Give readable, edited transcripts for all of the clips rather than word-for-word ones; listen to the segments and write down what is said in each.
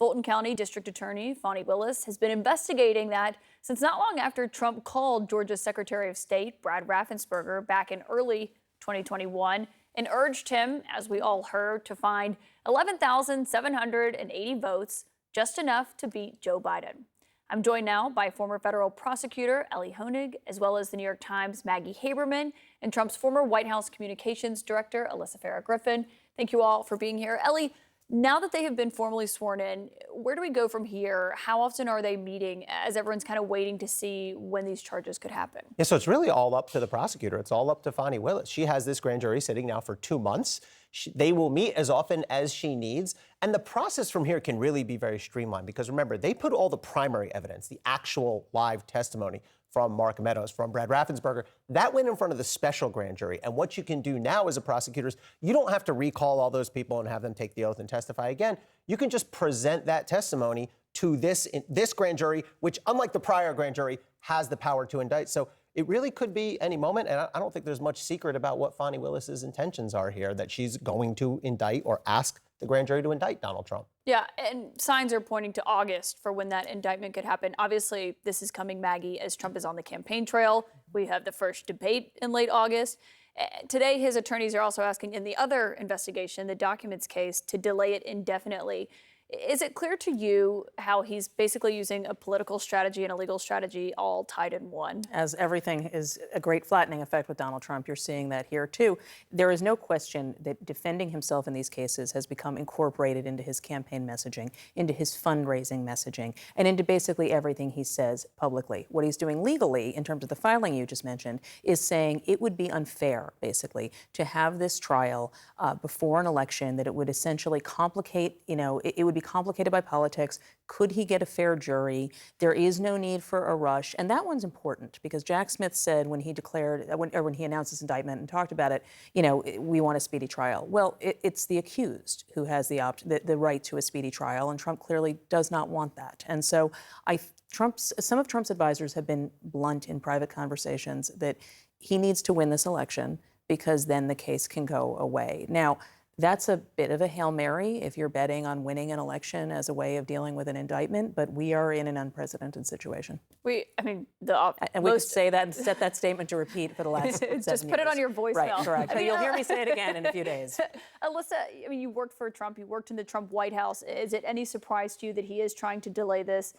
Fulton County District Attorney Fani Willis has been investigating that since not long after Trump called Georgia's Secretary of State, Brad Raffensperger, back in early 2021 and urged him, as we all heard, to find 11,780 votes, just enough to beat Joe Biden. I'm joined now by former federal prosecutor Elie Honig, as well as the New York Times' Maggie Haberman, and Trump's former White House communications director, Alyssa Farah Griffin. Thank you all for being here. Elie, now that they have been formally sworn in, where do we go from here? How often are they meeting as everyone's kind of waiting to see when these charges could happen? Yeah, so it's really all up to the prosecutor. It's all up to Fani Willis. She has this grand jury sitting now for 2 months. They will meet as often as she needs. And the process from here can really be very streamlined because remember, they put all the primary evidence, the actual live testimony from Mark Meadows, from Brad Raffensperger, that went in front of the special grand jury. And what you can do now as a prosecutor is you don't have to recall all those people and have them take the oath and testify again. You can just present that testimony to this grand jury, which, unlike the prior grand jury, has the power to indict. So it really could be any moment, and I don't think there's much secret about what Fani Willis's intentions are here, that she's going to indict or ask the grand jury to indict Donald Trump. Yeah, and signs are pointing to August for when that indictment could happen. Obviously, this is coming, Maggie, as Trump is on the campaign trail. We have the first debate in late August. Today, his attorneys are also asking in the other investigation, the documents case, to delay it indefinitely. Is it clear to you how he's basically using a political strategy and a legal strategy all tied in one? As everything is a great flattening effect with Donald Trump, you're seeing that here too. There is no question that defending himself in these cases has become incorporated into his campaign messaging, into his fundraising messaging, and into basically everything he says publicly. What he's doing legally, in terms of the filing you just mentioned, is saying it would be unfair, basically, to have this trial before an election, that it would essentially complicate, it would be complicated by politics. Could he get a fair jury? There is no need for a rush. And that one's important because Jack Smith said when he declared, when he announced his indictment and talked about it, we want a speedy trial. Well, it's the accused who has the right to a speedy trial, and Trump clearly does not want that. And so some of Trump's advisors have been blunt in private conversations that he needs to win this election because then the case can go away. Now, that's a bit of a Hail Mary if you're betting on winning an election as a way of dealing with an indictment, but we are in an unprecedented situation. And we could say that and set that statement to repeat for the last 7 years. Just put it on your voicemail. Right, correct. You'll hear me say it again in a few days. Alyssa, you worked for Trump, you worked in the Trump White House. Is it any surprise to you that he is trying to delay this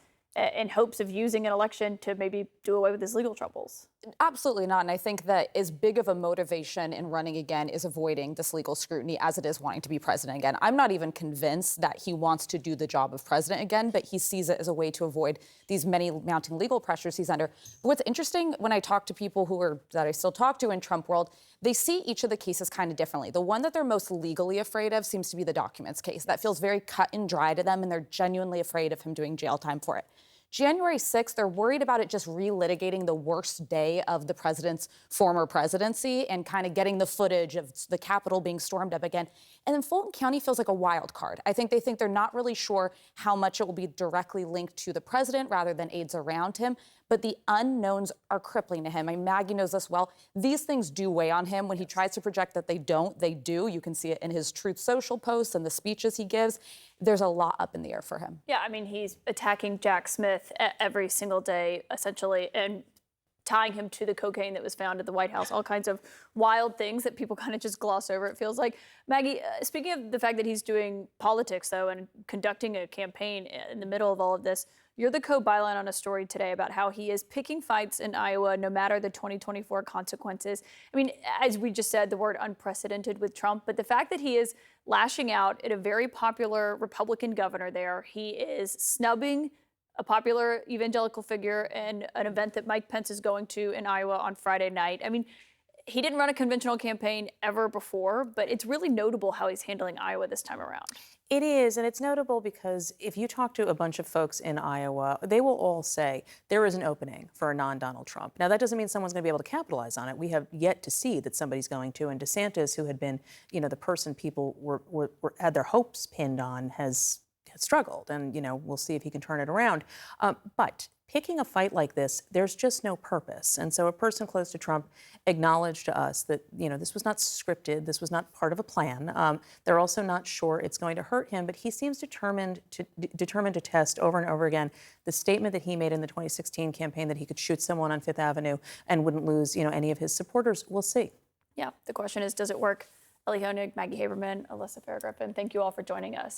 in hopes of using an election to maybe do away with his legal troubles? Absolutely not. And I think that as big of a motivation in running again is avoiding this legal scrutiny as it is wanting to be president again. I'm not even convinced that he wants to do the job of president again, but he sees it as a way to avoid these many mounting legal pressures he's under. But what's interesting when I talk to people that I still talk to in Trump world, they see each of the cases kind of differently. The one that they're most legally afraid of seems to be the documents case. That feels very cut and dry to them, and they're genuinely afraid of him doing jail time for it. January 6th, they're worried about it just relitigating the worst day of the president's former presidency and kind of getting the footage of the Capitol being stormed up again. And then Fulton County feels like a wild card. I think they think they're not really sure how much it will be directly linked to the president rather than aides around him. But the unknowns are crippling to him. Maggie knows this well. These things do weigh on him. When he tries to project that they don't, they do. You can see it in his Truth Social posts and the speeches he gives. There's a lot up in the air for him. Yeah, he's attacking Jack Smith every single day, essentially, and tying him to the cocaine that was found at the White House, all kinds of wild things that people kind of just gloss over, it feels like. Maggie, speaking of the fact that he's doing politics, though, and conducting a campaign in the middle of all of this, you're the co-byline on a story today about how he is picking fights in Iowa no matter the 2024 consequences. As we just said, the word unprecedented with Trump, but the fact that he is lashing out at a very popular Republican governor there, he is snubbing a popular evangelical figure in an event that Mike Pence is going to in Iowa on Friday night. He didn't run a conventional campaign ever before, but it's really notable how he's handling Iowa this time around. It is, and it's notable because if you talk to a bunch of folks in Iowa, they will all say there is an opening for a non-Donald Trump. Now, that doesn't mean someone's going to be able to capitalize on it. We have yet to see that somebody's going to. And DeSantis, who had been, the person people had their hopes pinned on, has struggled, and we'll see if he can turn it around. But picking a fight like this, there's just no purpose. And so a person close to Trump acknowledged to us that this was not scripted, this was not part of a plan. They're also not sure it's going to hurt him, but he seems determined to test over and over again the statement that he made in the 2016 campaign that he could shoot someone on Fifth Avenue and wouldn't lose any of his supporters. We'll see. Yeah, the question is, does it work? Ellie Honig, Maggie Haberman, Alyssa Fair-Griffin, thank you all for joining us.